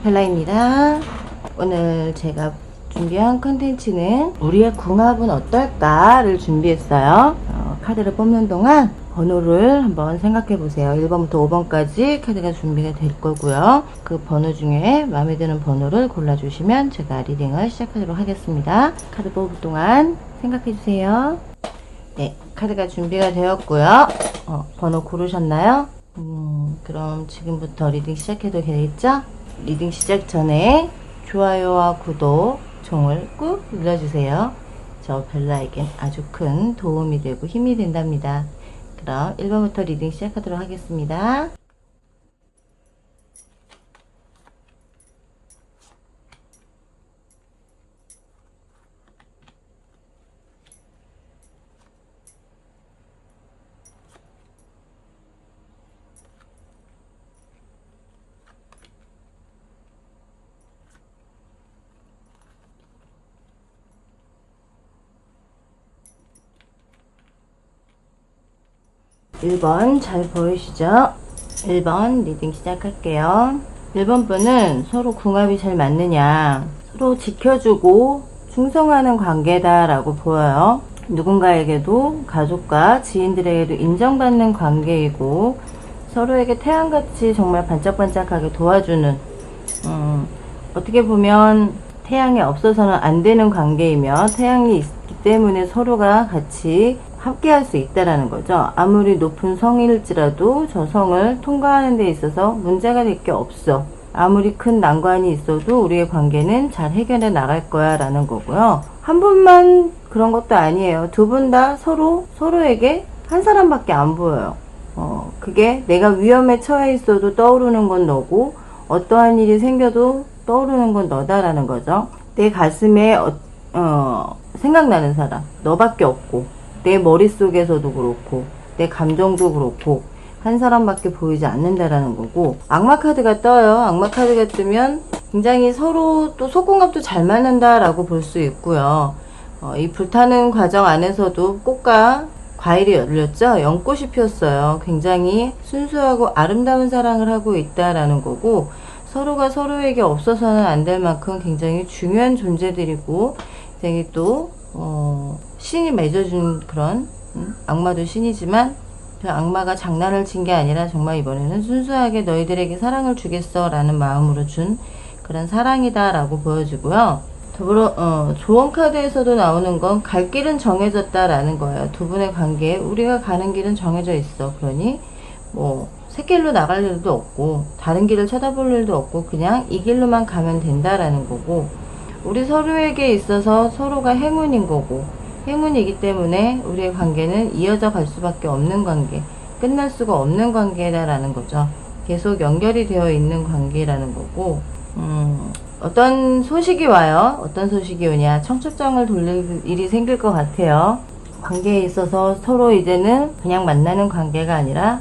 펠라입니다. 오늘 제가 준비한 컨텐츠는 우리의 궁합은 어떨까를 준비했어요. 카드를 뽑는 동안 번호를 한번 생각해 보세요. 1번부터 5번까지 카드가 준비가 될 거고요. 그 번호 중에 마음에 드는 번호를 골라주시면 제가 리딩을 시작하도록 하겠습니다. 카드 뽑을 동안 생각해 주세요. 네, 카드가 준비가 되었고요. 번호 고르셨나요? 그럼 지금부터 리딩 시작해도 되겠죠? 리딩 시작 전에 좋아요와 구독, 종을 꾹 눌러주세요. 저 벨라에겐 아주 큰 도움이 되고 힘이 된답니다. 그럼 1번부터 리딩 시작하도록 하겠습니다. 일 번 잘 보이시죠? 1번 리딩 시작할게요. 1번 분은 서로 궁합이 잘 맞느냐, 서로 지켜주고 충성하는 관계다 라고 보여요. 누군가에게도 가족과 지인들에게도 인정받는 관계이고 서로에게 태양같이 정말 반짝반짝하게 도와주는, 어떻게 보면 태양이 없어서는 안 되는 관계이며 태양이 있기 때문에 서로가 같이 함께 할 수 있다라는 거죠. 아무리 높은 성일지라도 저 성을 통과하는 데 있어서 문제가 될 게 없어. 아무리 큰 난관이 있어도 우리의 관계는 잘 해결해 나갈 거야 라는 거고요. 한 분만 그런 것도 아니에요. 두 분 다 서로에게 한 사람밖에 안 보여요. 그게 내가 위험에 처해 있어도 떠오르는 건 너고 어떠한 일이 생겨도 떠오르는 건 너다라는 거죠. 내 가슴에 생각나는 사람 너밖에 없고 내 머릿속에서도 그렇고 내 감정도 그렇고 한 사람밖에 보이지 않는다라는 거고, 악마 카드가 떠요. 악마 카드가 뜨면 굉장히 서로 또 속궁합도 잘 맞는다 라고 볼 수 있고요. 이 불타는 과정 안에서도 꽃과 과일이 열렸죠. 연꽃이 피었어요. 굉장히 순수하고 아름다운 사랑을 하고 있다라는 거고, 서로가 서로에게 없어서는 안 될 만큼 굉장히 중요한 존재들이고 굉장히 또 신이 맺어준 그런, 악마도 신이지만 그 악마가 장난을 친 게 아니라 정말 이번에는 순수하게 너희들에게 사랑을 주겠어 라는 마음으로 준 그런 사랑이다 라고 보여지고요. 더불어 조언 카드에서도 나오는 건 갈 길은 정해졌다 라는 거예요. 두 분의 관계에 우리가 가는 길은 정해져 있어. 그러니 새길로 나갈 일도 없고 다른 길을 쳐다볼 일도 없고 그냥 이 길로만 가면 된다라는 거고, 우리 서로에게 있어서 서로가 행운인 거고 행운이기 때문에 우리의 관계는 이어져 갈 수밖에 없는 관계, 끝날 수가 없는 관계다라는 거죠. 계속 연결이 되어 있는 관계라는 거고, 어떤 소식이 와요. 어떤 소식이 오냐, 청첩장을 돌릴 일이 생길 것 같아요. 관계에 있어서 서로 이제는 그냥 만나는 관계가 아니라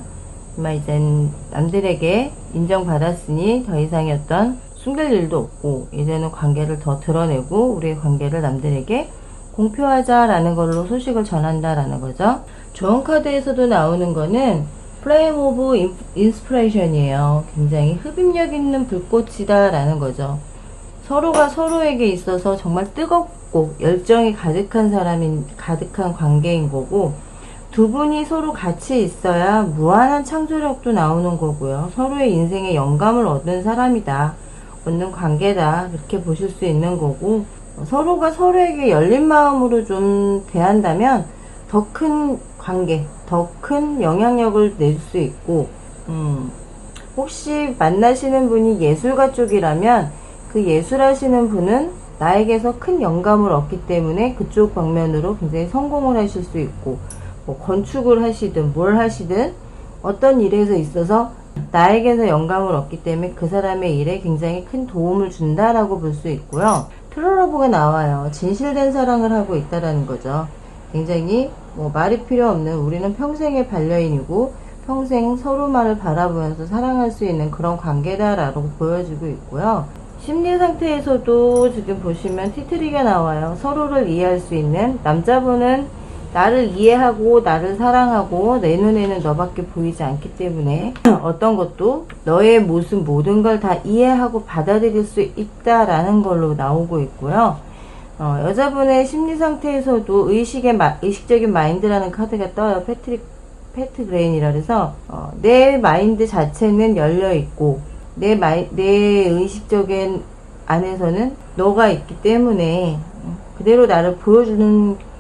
정말 이젠 남들에게 인정받았으니 더 이상의 어떤 숨길 일도 없고 이제는 관계를 더 드러내고 우리의 관계를 남들에게 공표하자라는 걸로 소식을 전한다라는 거죠. 조언 카드에서도 나오는 거는 플레임 오브 인스피레이션이에요. 굉장히 흡입력 있는 불꽃이다 라는 거죠. 서로가 서로에게 있어서 정말 뜨겁고 열정이 가득한 가득한 관계인 거고, 두 분이 서로 같이 있어야 무한한 창조력도 나오는 거고요. 서로의 인생에 영감을 얻는 사람이다, 얻는 관계다, 그렇게 보실 수 있는 거고, 서로가 서로에게 열린 마음으로 좀 대한다면 더 큰 관계, 더 큰 영향력을 낼 수 있고, 혹시 만나시는 분이 예술가 쪽이라면 그 예술하시는 분은 나에게서 큰 영감을 얻기 때문에 그쪽 방면으로 굉장히 성공을 하실 수 있고, 건축을 하시든 뭘 하시든 어떤 일에서 있어서 나에게서 영감을 얻기 때문에 그 사람의 일에 굉장히 큰 도움을 준다라고 볼 수 있고요. 트루러브가 나와요. 진실된 사랑을 하고 있다라는 거죠. 굉장히 말이 필요 없는, 우리는 평생의 반려인이고 평생 서로만을 바라보면서 사랑할 수 있는 그런 관계다라고 보여지고 있고요. 심리 상태에서도 지금 보시면 티트리가 나와요. 서로를 이해할 수 있는, 남자분은 나를 이해하고 나를 사랑하고 내 눈에는 너밖에 보이지 않기 때문에 어떤 것도 너의 모습 모든 걸 다 이해하고 받아들일 수 있다라는 걸로 나오고 있고요. 여자분의 심리 상태에서도 의식적인 마인드라는 카드가 떠요. 패트 그레인이라 그래서 내 마인드 자체는 열려 있고 내 의식적인 안에서는 너가 있기 때문에 그대로 나를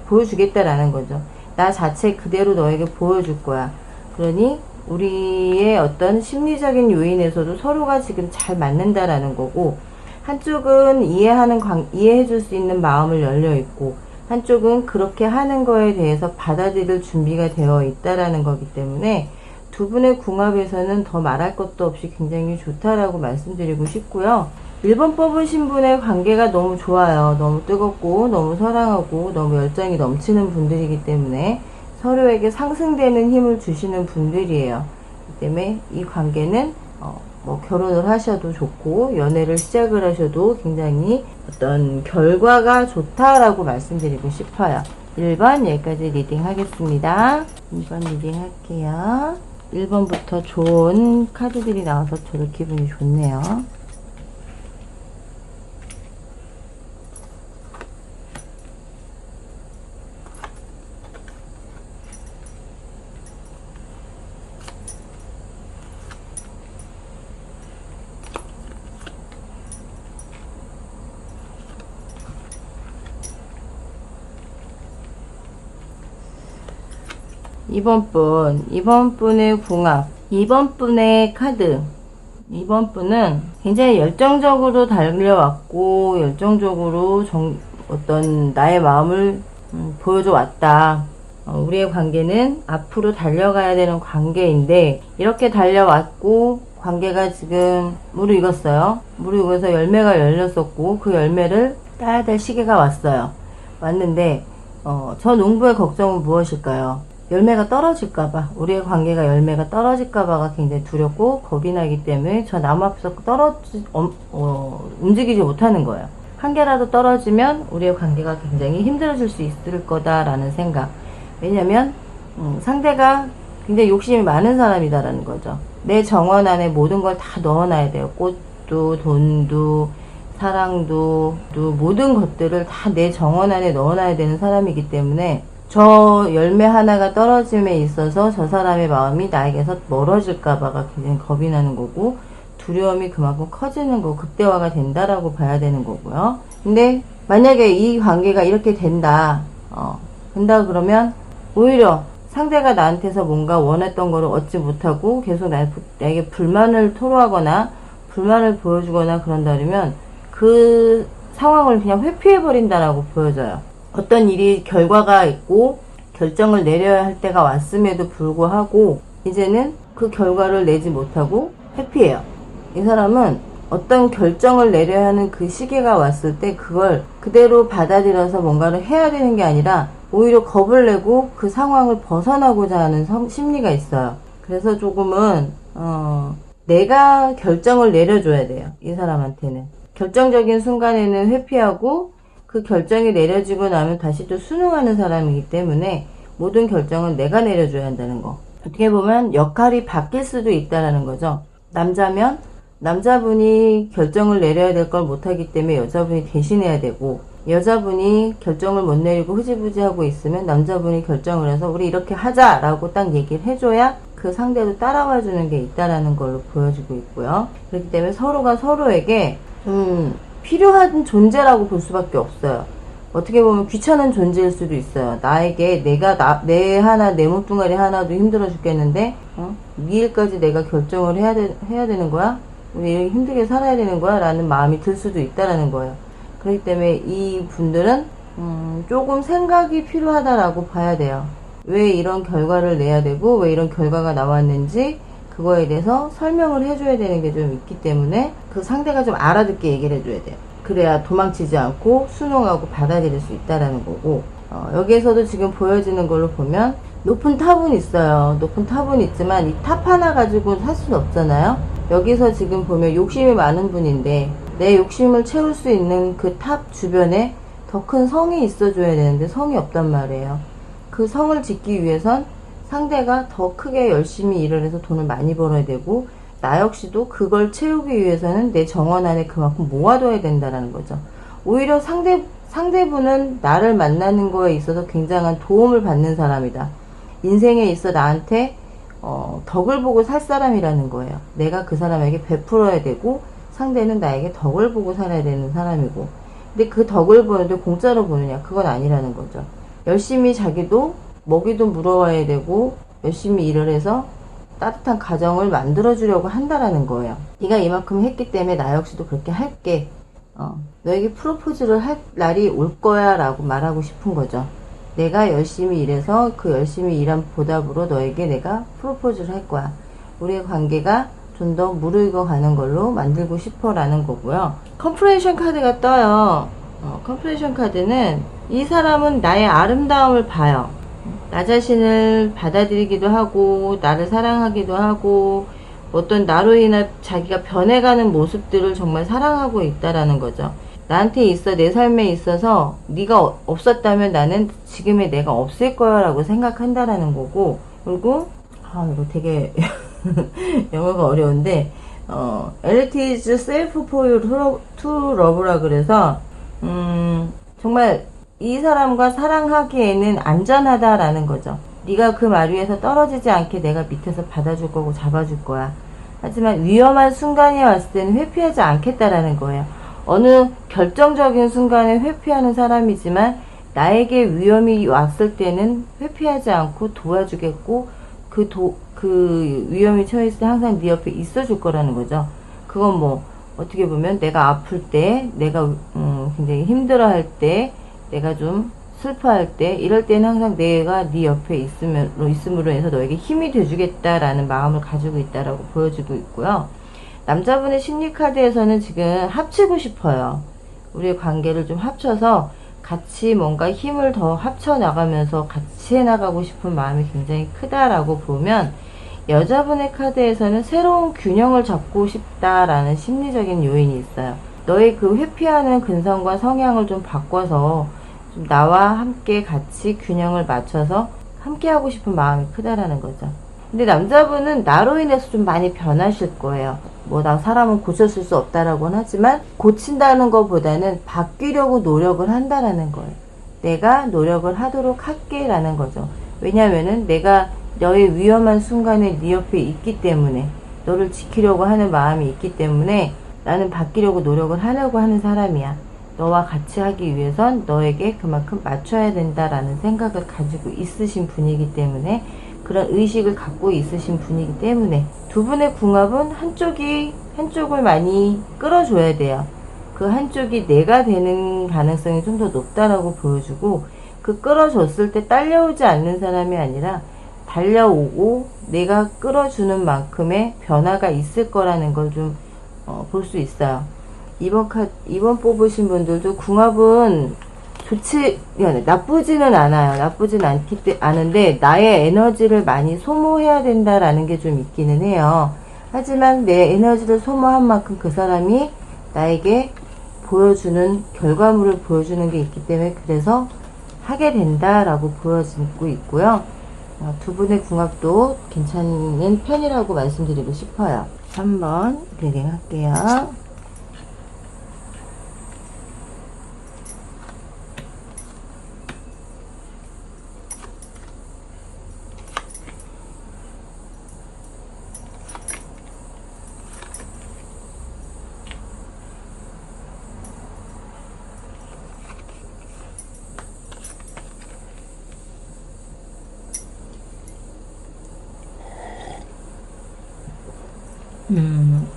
보여주겠다라는 거죠. 나 자체 그대로 너에게 보여줄 거야. 그러니 우리의 어떤 심리적인 요인에서도 서로가 지금 잘 맞는다라는 거고, 한쪽은 이해해줄 수 있는 마음을 열려 있고, 한쪽은 그렇게 하는 거에 대해서 받아들일 준비가 되어 있다라는 거기 때문에 두 분의 궁합에서는 더 말할 것도 없이 굉장히 좋다라고 말씀드리고 싶고요. 1번 뽑으신 분의 관계가 너무 좋아요. 너무 뜨겁고 너무 사랑하고 너무 열정이 넘치는 분들이기 때문에 서로에게 상승되는 힘을 주시는 분들이에요. 그렇기 때문에 이 관계는 결혼을 하셔도 좋고 연애를 시작을 하셔도 굉장히 어떤 결과가 좋다라고 말씀드리고 싶어요. 1번 여기까지 리딩 하겠습니다. 2번 리딩 할게요. 1번부터 좋은 카드들이 나와서 저도 기분이 좋네요. 2번 분의 궁합, 2번 분의 카드. 2번 분은 굉장히 열정적으로 달려왔고, 열정적으로 어떤 나의 마음을 보여줘 왔다. 우리의 관계는 앞으로 달려가야 되는 관계인데, 이렇게 달려왔고, 관계가 지금 무르익었어요. 무르익어서 열매가 열렸었고, 그 열매를 따야 될 시기가 왔는데, 저 농부의 걱정은 무엇일까요? 열매가 떨어질까봐, 우리의 관계가 열매가 떨어질까봐가 굉장히 두렵고 겁이 나기 때문에 저 나무 앞에서 움직이지 못하는 거예요. 한 개라도 떨어지면 우리의 관계가 굉장히 힘들어질 수 있을 거다라는 생각. 왜냐면 상대가 굉장히 욕심이 많은 사람이다라는 거죠. 내 정원 안에 모든 걸 다 넣어놔야 돼요. 꽃도 돈도 사랑도 모든 것들을 다 내 정원 안에 넣어놔야 되는 사람이기 때문에 저 열매 하나가 떨어짐에 있어서 저 사람의 마음이 나에게서 멀어질까봐가 굉장히 겁이 나는 거고, 두려움이 그만큼 커지는 거고 극대화가 된다라고 봐야 되는 거고요. 근데 만약에 이 관계가 이렇게 된다 그러면 오히려 상대가 나한테서 뭔가 원했던 거를 얻지 못하고 계속 나에게 불만을 토로하거나 불만을 보여주거나 그런다면 그 상황을 그냥 회피해버린다라고 보여져요. 어떤 일이 결과가 있고 결정을 내려야 할 때가 왔음에도 불구하고 이제는 그 결과를 내지 못하고 회피해요. 이 사람은 어떤 결정을 내려야 하는 그 시기가 왔을 때 그걸 그대로 받아들여서 뭔가를 해야 되는 게 아니라 오히려 겁을 내고 그 상황을 벗어나고자 하는 심리가 있어요. 그래서 조금은 내가 결정을 내려줘야 돼요. 이 사람한테는. 결정적인 순간에는 회피하고 그 결정이 내려지고 나면 다시 또 순응하는 사람이기 때문에 모든 결정은 내가 내려줘야 한다는 거. 어떻게 보면 역할이 바뀔 수도 있다라는 거죠. 남자면 남자분이 결정을 내려야 될 걸 못하기 때문에 여자분이 대신해야 되고, 여자분이 결정을 못 내리고 흐지부지 하고 있으면 남자분이 결정을 해서 우리 이렇게 하자라고 딱 얘기를 해줘야 그 상대도 따라와 주는 게 있다라는 걸로 보여지고 있고요. 그렇기 때문에 서로가 서로에게 필요한 존재라고 볼 수밖에 없어요. 어떻게 보면 귀찮은 존재일 수도 있어요. 나에게 내 몸뚱아리 하나도 힘들어 죽겠는데 미일까지 내가 결정을 해야 되는 거야? 우리 이렇게 힘들게 살아야 되는 거야? 라는 마음이 들 수도 있다라는 거예요. 그렇기 때문에 이 분들은 조금 생각이 필요하다라고 봐야 돼요. 왜 이런 결과를 내야 되고 왜 이런 결과가 나왔는지 그거에 대해서 설명을 해줘야 되는 게 좀 있기 때문에 그 상대가 좀 알아듣게 얘기를 해줘야 돼요. 그래야 도망치지 않고 순응하고 받아들일 수 있다라는 거고, 여기에서도 지금 보여지는 걸로 보면 높은 탑은 있어요. 높은 탑은 있지만 이 탑 하나 가지고 살 수는 없잖아요. 여기서 지금 보면 욕심이 많은 분인데 내 욕심을 채울 수 있는 그 탑 주변에 더 큰 성이 있어줘야 되는데 성이 없단 말이에요. 그 성을 짓기 위해선 상대가 더 크게 열심히 일을 해서 돈을 많이 벌어야 되고, 나 역시도 그걸 채우기 위해서는 내 정원 안에 그만큼 모아둬야 된다는 거죠. 오히려 상대분은 나를 만나는 거에 있어서 굉장한 도움을 받는 사람이다. 인생에 있어 나한테 덕을 보고 살 사람이라는 거예요. 내가 그 사람에게 베풀어야 되고, 상대는 나에게 덕을 보고 살아야 되는 사람이고, 근데 그 덕을 보는데 공짜로 보느냐? 그건 아니라는 거죠. 열심히 자기도 먹이도 물어와야 되고, 열심히 일을 해서 따뜻한 가정을 만들어주려고 한다라는 거예요. 네가 이만큼 했기 때문에 나 역시도 그렇게 할게. 너에게 프로포즈를 할 날이 올 거야 라고 말하고 싶은 거죠. 내가 열심히 일해서 그 열심히 일한 보답으로 너에게 내가 프로포즈를 할 거야. 우리의 관계가 좀 더 무르익어 가는 걸로 만들고 싶어 라는 거고요. 컴프레션 카드가 떠요. 컴프레션 카드는 이 사람은 나의 아름다움을 봐요. 나 자신을 받아들이기도 하고, 나를 사랑하기도 하고, 어떤 나로 인해 자기가 변해가는 모습들을 정말 사랑하고 있다라는 거죠. 나한테 있어, 내 삶에 있어서 네가 없었다면 나는 지금의 내가 없을 거야 라고 생각한다라는 거고, 그리고 이거 되게 영어가 어려운데 it is safe for you to love라 그래서 정말 이 사람과 사랑하기에는 안전하다라는 거죠. 네가 그 말 위에서 떨어지지 않게 내가 밑에서 받아줄 거고 잡아줄 거야. 하지만 위험한 순간이 왔을 때는 회피하지 않겠다라는 거예요. 어느 결정적인 순간에 회피하는 사람이지만 나에게 위험이 왔을 때는 회피하지 않고 도와주겠고, 그 위험이 처했을 때 항상 네 옆에 있어줄 거라는 거죠. 그건 뭐 어떻게 보면 내가 아플 때, 내가 굉장히 힘들어할 때, 내가 좀 슬퍼할 때, 이럴 때는 항상 내가 네 옆에 있음으로 해서 너에게 힘이 돼주겠다라는 마음을 가지고 있다라고 보여주고 있고요. 남자분의 심리카드에서는 지금 합치고 싶어요. 우리의 관계를 좀 합쳐서 같이 뭔가 힘을 더 합쳐 나가면서 같이 해나가고 싶은 마음이 굉장히 크다라고 보면, 여자분의 카드에서는 새로운 균형을 잡고 싶다라는 심리적인 요인이 있어요. 너의 그 회피하는 근성과 성향을 좀 바꿔서 좀 나와 함께 같이 균형을 맞춰서 함께 하고 싶은 마음이 크다라는 거죠. 근데 남자분은 나로 인해서 좀 많이 변하실 거예요. 뭐 나 사람은 고쳤을 수 없다라고는 하지만, 고친다는 것보다는 바뀌려고 노력을 한다라는 거예요. 내가 노력을 하도록 할게 라는 거죠. 왜냐면은 내가 너의 위험한 순간에 네 옆에 있기 때문에, 너를 지키려고 하는 마음이 있기 때문에 나는 바뀌려고 노력을 하려고 하는 사람이야. 너와 같이 하기 위해선 너에게 그만큼 맞춰야 된다라는 생각을 가지고 있으신 분이기 때문에, 그런 의식을 갖고 있으신 분이기 때문에, 두 분의 궁합은 한쪽을 많이 끌어줘야 돼요. 그 한쪽이 내가 되는 가능성이 좀 더 높다라고 보여주고, 그 끌어줬을 때 딸려오지 않는 사람이 아니라 달려오고 내가 끌어주는 만큼의 변화가 있을 거라는 걸 좀 볼 수 있어요. 이번 뽑으신 분들도 궁합은 나쁘지는 않아요. 나쁘진 않은데 나의 에너지를 많이 소모해야 된다라는 게 좀 있기는 해요. 하지만 내 에너지를 소모한 만큼 그 사람이 나에게 보여주는 결과물을 보여주는 게 있기 때문에, 그래서 하게 된다라고 보여지고 있고요. 두 분의 궁합도 괜찮은 편이라고 말씀드리고 싶어요. 3번 리딩 할게요.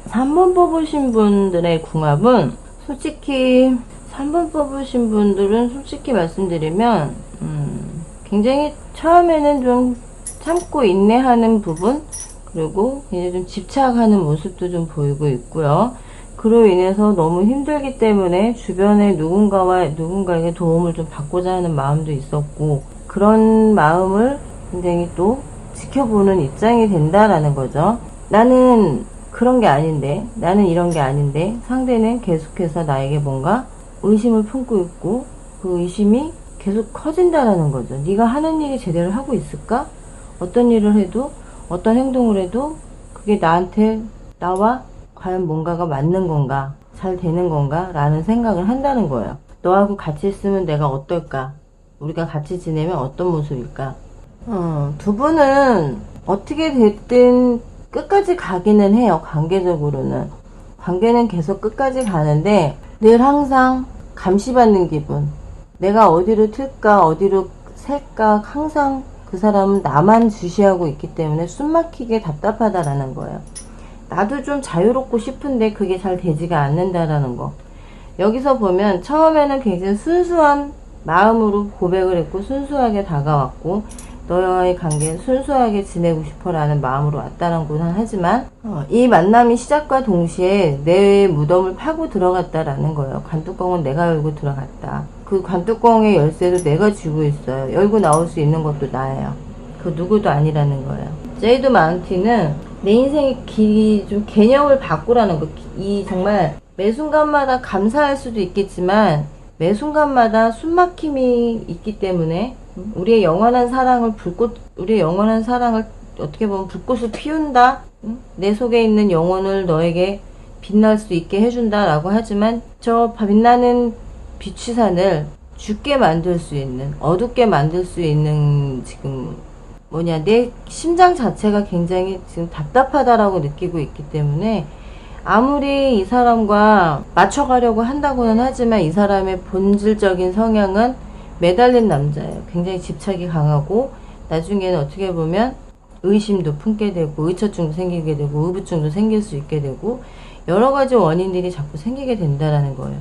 삼 3번 뽑으신 분들의 궁합은 솔직히 3번 뽑으신 분들은 솔직히 말씀드리면 굉장히 처음에는 좀 참고 인내하는 부분, 그리고 이제 좀 집착하는 모습도 좀 보이고 있고요. 그로 인해서 너무 힘들기 때문에 주변에 누군가에게 도움을 좀 받고자 하는 마음도 있었고, 그런 마음을 굉장히 또 지켜보는 입장이 된다라는 거죠. 나는 그런 게 아닌데, 나는 이런 게 아닌데, 상대는 계속해서 나에게 뭔가 의심을 품고 있고, 그 의심이 계속 커진다라는 거죠. 네가 하는 일이 제대로 하고 있을까? 어떤 일을 해도, 어떤 행동을 해도 그게 나와 과연 뭔가가 맞는 건가, 잘 되는 건가 라는 생각을 한다는 거예요. 너하고 같이 있으면 내가 어떨까? 우리가 같이 지내면 어떤 모습일까? 두 분은 어떻게 됐든 끝까지 가기는 해요. 관계적으로는. 관계는 계속 끝까지 가는데 늘 항상 감시받는 기분. 내가 어디로 튈까, 어디로 셀까, 항상 그 사람은 나만 주시하고 있기 때문에 숨막히게 답답하다라는 거예요. 나도 좀 자유롭고 싶은데 그게 잘 되지가 않는다라는 거. 여기서 보면 처음에는 굉장히 순수한 마음으로 고백을 했고 순수하게 다가왔고 너와의 관계는 순수하게 지내고 싶어라는 마음으로 왔다는구나 하지만 이 만남이 시작과 동시에 내 무덤을 파고 들어갔다라는 거예요. 관뚜껑은 내가 열고 들어갔다. 그 관뚜껑의 열쇠도 내가 쥐고 있어요. 열고 나올 수 있는 것도 나예요. 그 누구도 아니라는 거예요. 제이드 마운틴은 내 인생의 길이 좀 개념을 바꾸라는 거. 이 정말 매 순간마다 감사할 수도 있겠지만 매 순간마다 숨막힘이 있기 때문에 우리의 영원한 사랑을 어떻게 보면 불꽃을 피운다. 내 속에 있는 영혼을 너에게 빛날 수 있게 해준다 라고 하지만 저 빛나는 빛위산을 죽게 만들 수 있는, 어둡게 만들 수 있는 지금 내 심장 자체가 굉장히 지금 답답하다라고 느끼고 있기 때문에 아무리 이 사람과 맞춰가려고 한다고는 하지만 이 사람의 본질적인 성향은 매달린 남자예요. 굉장히 집착이 강하고 나중에는 어떻게 보면 의심도 품게 되고 의처증도 생기게 되고 의부증도 생길 수 있게 되고 여러 가지 원인들이 자꾸 생기게 된다라는 거예요.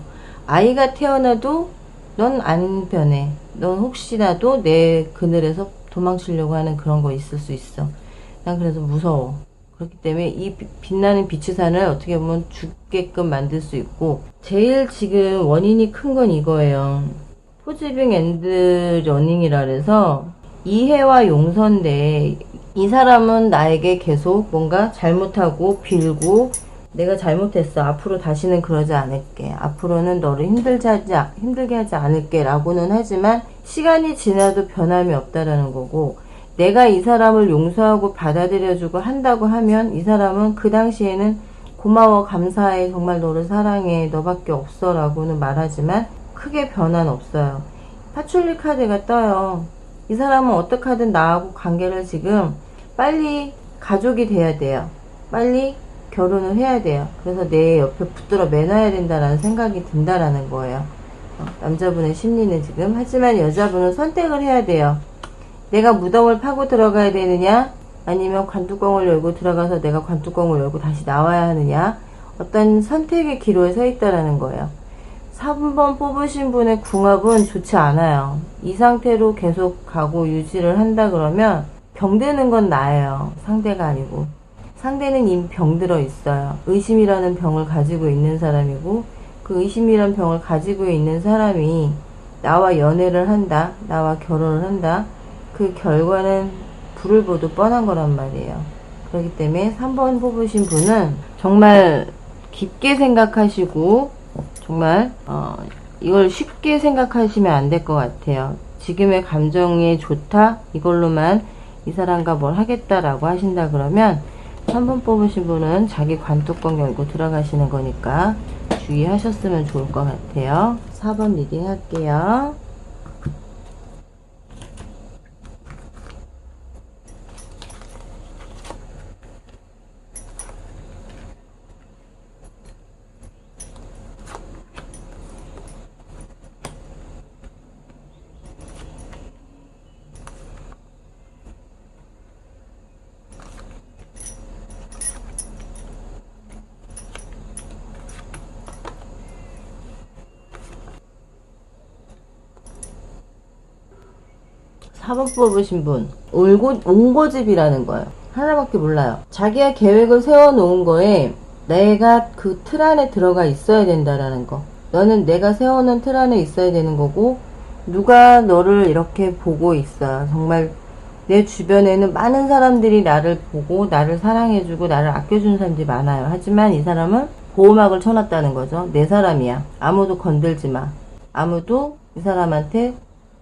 아이가 태어나도 넌 안 변해. 넌 혹시라도 내 그늘에서 도망치려고 하는 그런 거 있을 수 있어. 난 그래서 무서워. 그렇기 때문에 이 빛나는 빛의 산을 어떻게 보면 죽게끔 만들 수 있고 제일 지금 원인이 큰 건 이거예요. 포지빙 앤드 러닝이라 그래서 이해와 용서인데 이 사람은 나에게 계속 뭔가 잘못하고 빌고 내가 잘못했어. 앞으로 다시는 그러지 않을게. 앞으로는 너를 힘들게 하지 않을게 라고는 하지만 시간이 지나도 변함이 없다라는 거고 내가 이 사람을 용서하고 받아들여주고 한다고 하면 이 사람은 그 당시에는 고마워, 감사해, 정말 너를 사랑해, 너밖에 없어 라고는 말하지만 크게 변화는 없어요. 파출리 카드가 떠요. 이 사람은 어떻게 하든 나하고 관계를 지금 빨리 가족이 돼야 돼요. 빨리 결혼을 해야 돼요. 그래서 내 옆에 붙들어 매놔야 된다라는 생각이 든다라는 거예요. 남자분의 심리는 지금. 하지만 여자분은 선택을 해야 돼요. 내가 무덤을 파고 들어가야 되느냐 아니면 관뚜껑을 열고 들어가서 내가 관뚜껑을 열고 다시 나와야 하느냐 어떤 선택의 기로에 서 있다라는 거예요. 3번 뽑으신 분의 궁합은 좋지 않아요. 이 상태로 계속 가고 유지를 한다 그러면 병드는 건 나예요. 상대가 아니고. 상대는 이미 병들어 있어요. 의심이라는 병을 가지고 있는 사람이고 그 의심이라는 병을 가지고 있는 사람이 나와 연애를 한다. 나와 결혼을 한다. 그 결과는 불을 보도 뻔한 거란 말이에요. 그렇기 때문에 3번 뽑으신 분은 정말 깊게 생각하시고 정말 이걸 쉽게 생각하시면 안 될 것 같아요. 지금의 감정이 좋다 이걸로만 이 사람과 뭘 하겠다라고 하신다 그러면 3번 뽑으신 분은 자기 관뚜껑 열고 들어가시는 거니까 주의하셨으면 좋을 것 같아요. 4번 리딩 할게요. 사번 뽑으신 분 온고집이라는 거예요. 하나밖에 몰라요. 자기가 계획을 세워놓은 거에 내가 그 틀 안에 들어가 있어야 된다라는 거. 너는 내가 세워놓은 틀 안에 있어야 되는 거고 누가 너를 이렇게 보고 있어요. 정말 내 주변에는 많은 사람들이 나를 보고 나를 사랑해주고 나를 아껴주는 사람들이 많아요. 하지만 이 사람은 보호막을 쳐놨다는 거죠. 내 사람이야. 아무도 건들지 마. 아무도 이 사람한테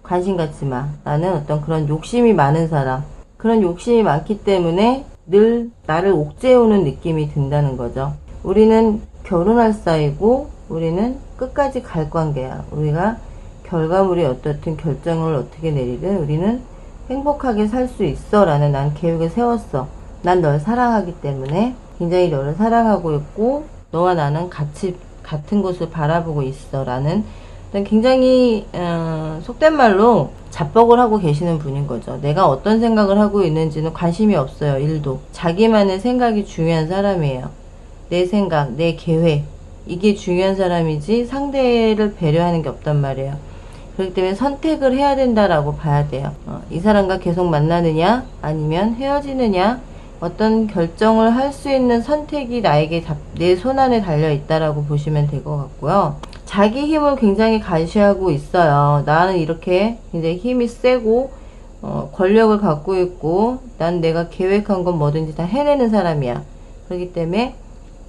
관심 갖지 마. 나는 어떤 그런 욕심이 많은 사람. 그런 욕심이 많기 때문에 늘 나를 옥죄어오는 느낌이 든다는 거죠. 우리는 결혼할 사이고 우리는 끝까지 갈 관계야. 우리가 결과물이 어떻든 결정을 어떻게 내리든 우리는 행복하게 살 수 있어 라는 난 계획을 세웠어. 난 널 사랑하기 때문에 굉장히 너를 사랑하고 있고 너와 나는 같은 곳을 바라보고 있어 라는 굉장히 속된 말로 자뻑을 하고 계시는 분인 거죠. 내가 어떤 생각을 하고 있는지는 관심이 없어요. 1도. 자기만의 생각이 중요한 사람이에요. 내 생각, 내 계획 이게 중요한 사람이지 상대를 배려하는 게 없단 말이에요. 그렇기 때문에 선택을 해야 된다라고 봐야 돼요. 이 사람과 계속 만나느냐 아니면 헤어지느냐 어떤 결정을 할 수 있는 선택이 나에게 내 손안에 달려 있다라고 보시면 될 것 같고요. 자기 힘을 굉장히 과시하고 있어요. 나는 이렇게 굉장히 힘이 세고 권력을 갖고 있고 난 내가 계획한 건 뭐든지 다 해내는 사람이야. 그렇기 때문에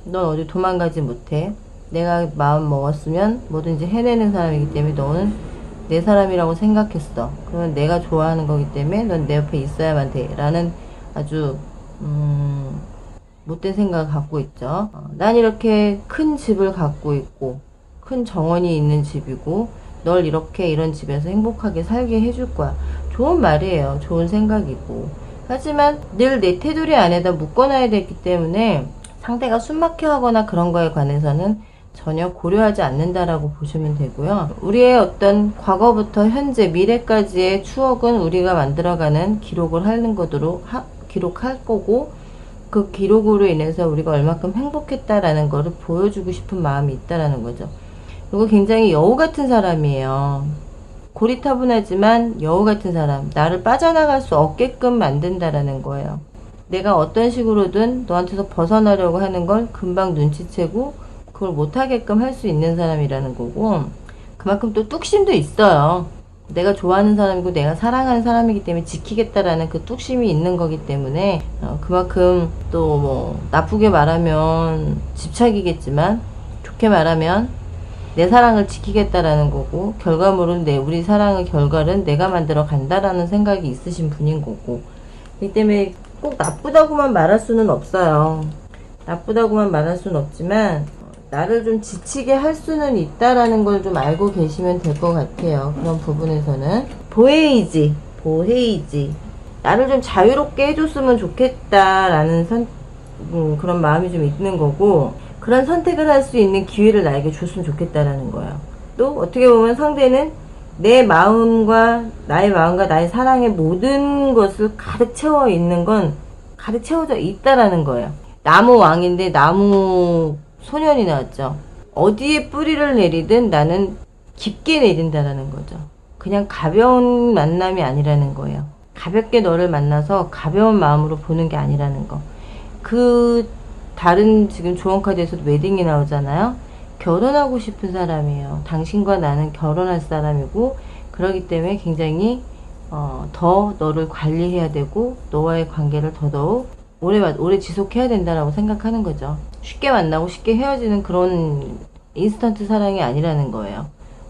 넌 어디 도망가지 못해. 내가 마음 먹었으면 뭐든지 해내는 사람이기 때문에 너는 내 사람이라고 생각했어. 그러면 내가 좋아하는 거기 때문에 넌 내 옆에 있어야만 돼. 라는 아주 못된 생각을 갖고 있죠. 난 이렇게 큰 집을 갖고 있고 큰 정원이 있는 집이고 널 이렇게 이런 집에서 행복하게 살게 해줄 거야. 좋은 말이에요. 좋은 생각이고. 하지만 늘 내 테두리 안에다 묶어놔야 되기 때문에 상대가 숨막혀 하거나 그런 거에 관해서는 전혀 고려하지 않는다라고 보시면 되고요. 우리의 어떤 과거부터 현재, 미래까지의 추억은 우리가 만들어가는 기록을 하는 것으로 기록할 거고 그 기록으로 인해서 우리가 얼마큼 행복했다라는 거를 보여주고 싶은 마음이 있다라는 거죠. 그리고 굉장히 여우 같은 사람이에요. 고리타분하지만 여우 같은 사람. 나를 빠져나갈 수 없게끔 만든다라는 거예요. 내가 어떤 식으로든 너한테서 벗어나려고 하는 걸 금방 눈치채고 그걸 못하게끔 할 수 있는 사람이라는 거고 그만큼 또 뚝심도 있어요. 내가 좋아하는 사람이고 내가 사랑하는 사람이기 때문에 지키겠다라는 그 뚝심이 있는 거기 때문에 그만큼 또 뭐 나쁘게 말하면 집착이겠지만 좋게 말하면 내 사랑을 지키겠다라는 거고 결과물은 우리 사랑의 결과는 내가 만들어 간다라는 생각이 있으신 분인 거고 그렇기 때문에 꼭 나쁘다고만 말할 수는 없어요. 나쁘다고만 말할 수는 없지만 나를 좀 지치게 할 수는 있다라는 걸 좀 알고 계시면 될 것 같아요. 그런 부분에서는 보헤이지 나를 좀 자유롭게 해줬으면 좋겠다라는 그런 마음이 좀 있는 거고 그런 선택을 할 수 있는 기회를 나에게 줬으면 좋겠다라는 거예요. 또 어떻게 보면 상대는 내 마음과 나의 사랑의 모든 것을 가득 채워 있는 건 가득 채워져 있다라는 거예요. 나무 왕인데 나무 소년이 나왔죠. 어디에 뿌리를 내리든 나는 깊게 내린다라는 거죠. 그냥 가벼운 만남이 아니라는 거예요. 가볍게 너를 만나서 가벼운 마음으로 보는 게 아니라는 거. 다른 지금 조언카드에서도 웨딩이 나오잖아요. 결혼하고 싶은 사람이에요. 당신과 나는 결혼할 사람이고 그러기 때문에 굉장히 더 너를 관리해야 되고 너와의 관계를 더더욱 오래 지속해야 된다라고 생각하는 거죠. 쉽게 만나고 쉽게 헤어지는 그런 인스턴트 사랑이 아니라는 거예요.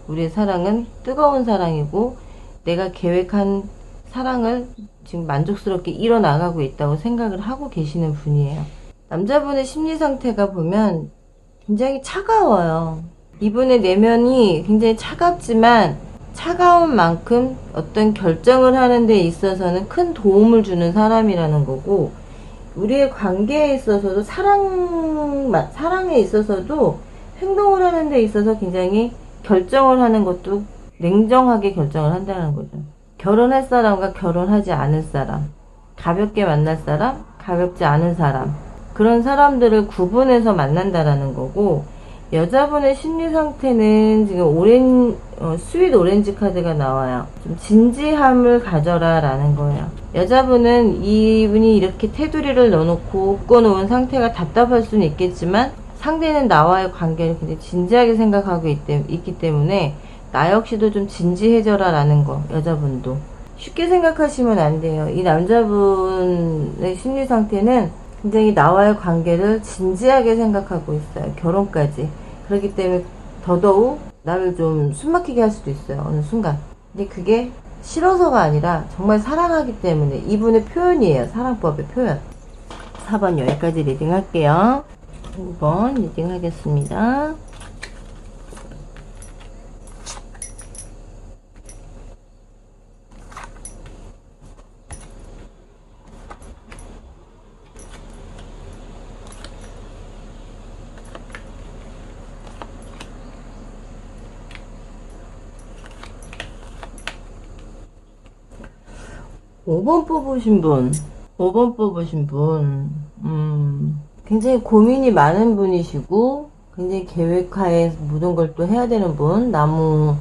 우리의 사랑은 뜨거운 사랑이고 내가 계획한 사랑을 지금 만족스럽게 이뤄나가고 있다고 생각을 하고 계시는 분이에요. 남자분의 심리 상태가 보면 굉장히 차가워요. 이분의 내면이 굉장히 차갑지만 차가운 만큼 어떤 결정을 하는 데 있어서는 큰 도움을 주는 사람이라는 거고 우리의 관계에 있어서도 사랑에 있어서도 행동을 하는 데 있어서 굉장히 결정을 하는 것도 냉정하게 결정을 한다는 거죠. 결혼할 사람과 결혼하지 않을 사람, 가볍게 만날 사람, 가볍지 않은 사람 그런 사람들을 구분해서 만난다라는 거고 여자분의 심리 상태는 지금 스윗 오렌지 카드가 나와요. 좀 진지함을 가져라 라는 거예요. 여자분은 이분이 이렇게 테두리를 넣어놓고 묶어놓은 상태가 답답할 수는 있겠지만 상대는 나와의 관계를 굉장히 진지하게 생각하고 있기 때문에 나 역시도 좀 진지해져라 라는 거. 여자분도 쉽게 생각하시면 안 돼요. 이 남자분의 심리 상태는 굉장히 나와의 관계를 진지하게 생각하고 있어요. 결혼까지. 그렇기 때문에 더더욱 나를 좀 숨막히게 할 수도 있어요. 어느 순간. 근데 그게 싫어서가 아니라 정말 사랑하기 때문에 이분의 표현이에요. 사랑법의 표현. 4번 여기까지 리딩 할게요. 5번 리딩 하겠습니다. (5번) 뽑으신 분, 5번 뽑으신 분, 굉장히 고민이 많은 분이시고, 굉장히 계획하에 모든 걸 또 해야 되는 분, 나무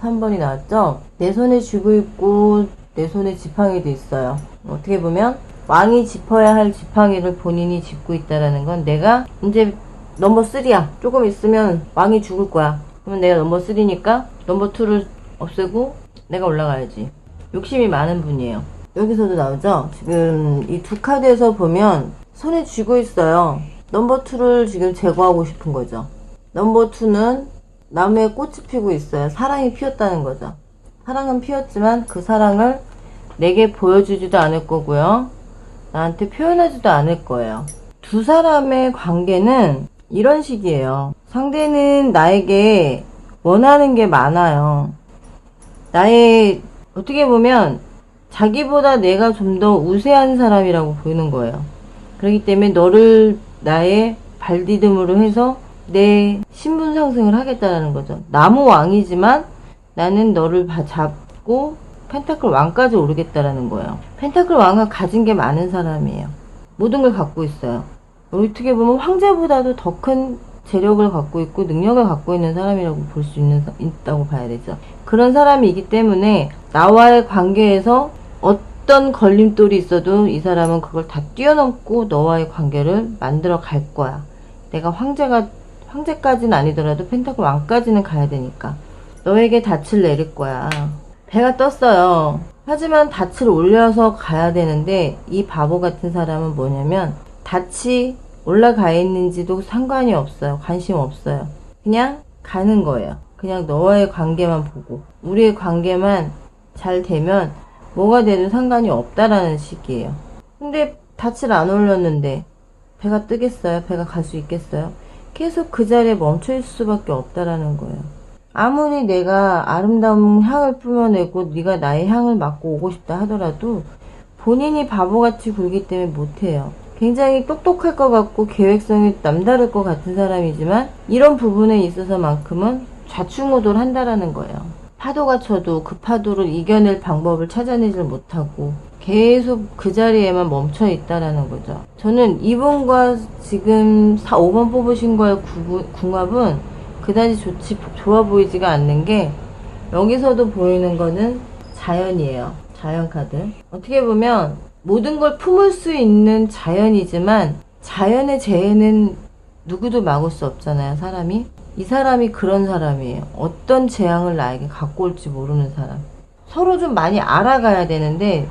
3번이 나왔죠? 내 손에 쥐고 있고, 내 손에 지팡이도 있어요. 어떻게 보면, 왕이 짚어야 할 지팡이를 본인이 짚고 있다라는 건 내가 이제 넘버 3야. 조금 있으면 왕이 죽을 거야. 그러면 내가 넘버 3니까 넘버 2를 없애고 내가 올라가야지. 욕심이 많은 분이에요. 여기서도 나오죠? 지금 이 두 카드에서 보면 손에 쥐고 있어요. 넘버 2를 지금 제거하고 싶은 거죠. 넘버 2는 나무에 꽃이 피고 있어요. 사랑이 피었다는 거죠. 사랑은 피었지만 그 사랑을 내게 보여주지도 않을 거고요. 나한테 표현하지도 않을 거예요. 두 사람의 관계는 이런 식이에요. 상대는 나에게 원하는 게 많아요. 나의 어떻게 보면 자기보다 내가 좀 더 우세한 사람이라고 보이는 거예요. 그렇기 때문에 너를 나의 발디듬으로 해서 내 신분 상승을 하겠다는 거죠. 나무 왕이지만 나는 너를 잡고 펜타클 왕까지 오르겠다라는 거예요. 펜타클 왕은 가진 게 많은 사람이에요. 모든 걸 갖고 있어요. 어떻게 보면 황제보다도 더 큰 재력을 갖고 있고 능력을 갖고 있는 사람이라고 볼 수 있다고 봐야 되죠. 그런 사람이기 때문에 나와의 관계에서 어떤 걸림돌이 있어도 이 사람은 그걸 다 뛰어넘고 너와의 관계를 만들어 갈 거야. 내가 황제까지는 아니더라도 펜타클 왕까지는 가야 되니까 너에게 닻을 내릴 거야. 배가 떴어요. 하지만 닻을 올려서 가야 되는데 이 바보 같은 사람은 뭐냐면 닻이 올라가 있는지도 상관이 없어요. 관심 없어요. 그냥 가는 거예요. 그냥 너와의 관계만 보고 우리의 관계만 잘 되면 뭐가 되든 상관이 없다라는 식이에요. 근데 닻을 안 올렸는데 배가 뜨겠어요? 배가 갈 수 있겠어요? 계속 그 자리에 멈춰 있을 수밖에 없다라는 거예요. 아무리 내가 아름다운 향을 뿜어내고 네가 나의 향을 맡고 오고 싶다 하더라도 본인이 바보같이 굴기 때문에 못해요. 굉장히 똑똑할 것 같고 계획성이 남다를 것 같은 사람이지만 이런 부분에 있어서만큼은 좌충우돌 한다라는 거예요. 파도가 쳐도 그 파도를 이겨낼 방법을 찾아내질 못하고 계속 그 자리에만 멈춰 있다라는 거죠. 저는 이분과 지금 5번 뽑으신 거의 궁합은 그다지 좋아 보이지가 않는 게 여기서도 보이는 거는 자연이에요. 자연 카드. 어떻게 보면 모든 걸 품을 수 있는 자연이지만 자연의 재해는 누구도 막을 수 없잖아요. 사람이. 이 사람이 그런 사람이에요. 어떤 재앙을 나에게 갖고 올지 모르는 사람. 서로 좀 많이 알아가야 되는데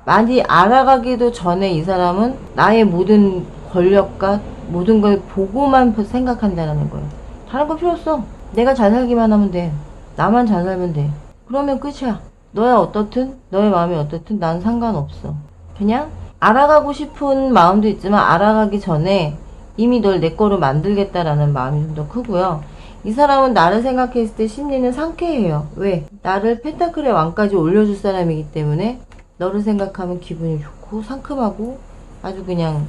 많이 알아가기도 전에 이 사람은 나의 모든 권력과 모든 걸 보고만 생각한다는 거예요. 다른 거 필요 없어. 내가 잘 살기만 하면 돼. 나만 잘 살면 돼. 그러면 끝이야. 너야 어떻든 너의 마음이 어떻든 난 상관없어. 그냥 알아가고 싶은 마음도 있지만 알아가기 전에 이미 널 내 거로 만들겠다라는 마음이 좀 더 크고요. 이 사람은 나를 생각했을 때 심리는 상쾌해요. 왜? 나를 펜타클의 왕까지 올려줄 사람이기 때문에 너를 생각하면 기분이 좋고 상큼하고 아주 그냥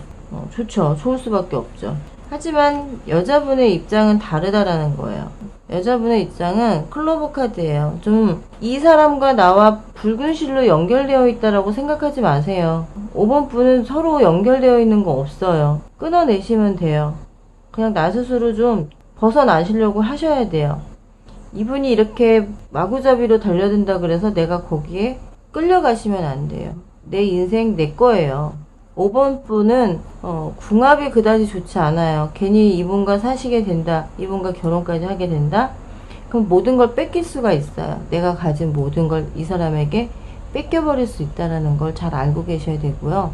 좋죠. 좋을 수밖에 없죠. 하지만 여자분의 입장은 다르다라는 거예요. 여자분의 입장은 클로버 카드예요. 좀 이 사람과 나와 붉은 실로 연결되어 있다라고 생각하지 마세요. 5번 분은 서로 연결되어 있는 거 없어요. 끊어내시면 돼요. 그냥 나 스스로 좀 벗어나시려고 하셔야 돼요. 이분이 이렇게 마구잡이로 달려든다 그래서 내가 거기에 끌려가시면 안 돼요. 내 인생 내 거예요. 5번 분은 궁합이 그다지 좋지 않아요. 괜히 이분과 사시게 된다. 이분과 결혼까지 하게 된다. 그럼 모든 걸 뺏길 수가 있어요. 내가 가진 모든 걸 이 사람에게 뺏겨버릴 수 있다는 걸 잘 알고 계셔야 되고요.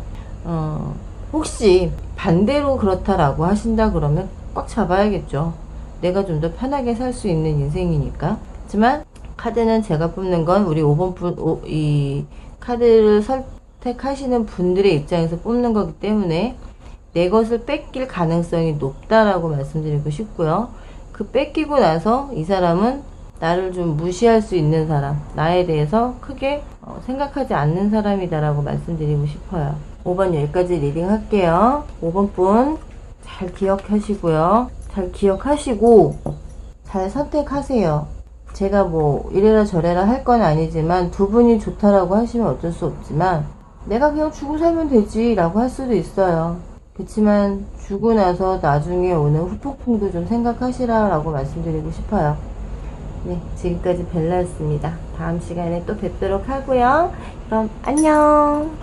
혹시 반대로 그렇다라고 하신다 그러면 꽉 잡아야겠죠. 내가 좀 더 편하게 살 수 있는 인생이니까. 하지만 카드는 제가 뽑는 건 우리 5번 이 카드를 선택하시는 분들의 입장에서 뽑는 거기 때문에 내 것을 뺏길 가능성이 높다라고 말씀드리고 싶고요. 그 뺏기고 나서 이 사람은 나를 좀 무시할 수 있는 사람, 나에 대해서 크게 생각하지 않는 사람이다라고 말씀드리고 싶어요. 5번 여기까지 리딩 할게요. 5번 분 잘 기억하시고요. 잘 기억하시고 잘 선택하세요. 제가 뭐 이래라 저래라 할 건 아니지만 두 분이 좋다라고 하시면 어쩔 수 없지만 내가 그냥 주고 살면 되지 라고 할 수도 있어요. 그렇지만 주고 나서 나중에 오는 후폭풍도 좀 생각하시라 라고 말씀드리고 싶어요. 네, 지금까지 벨라였습니다. 다음 시간에 또 뵙도록 하고요. 그럼 안녕.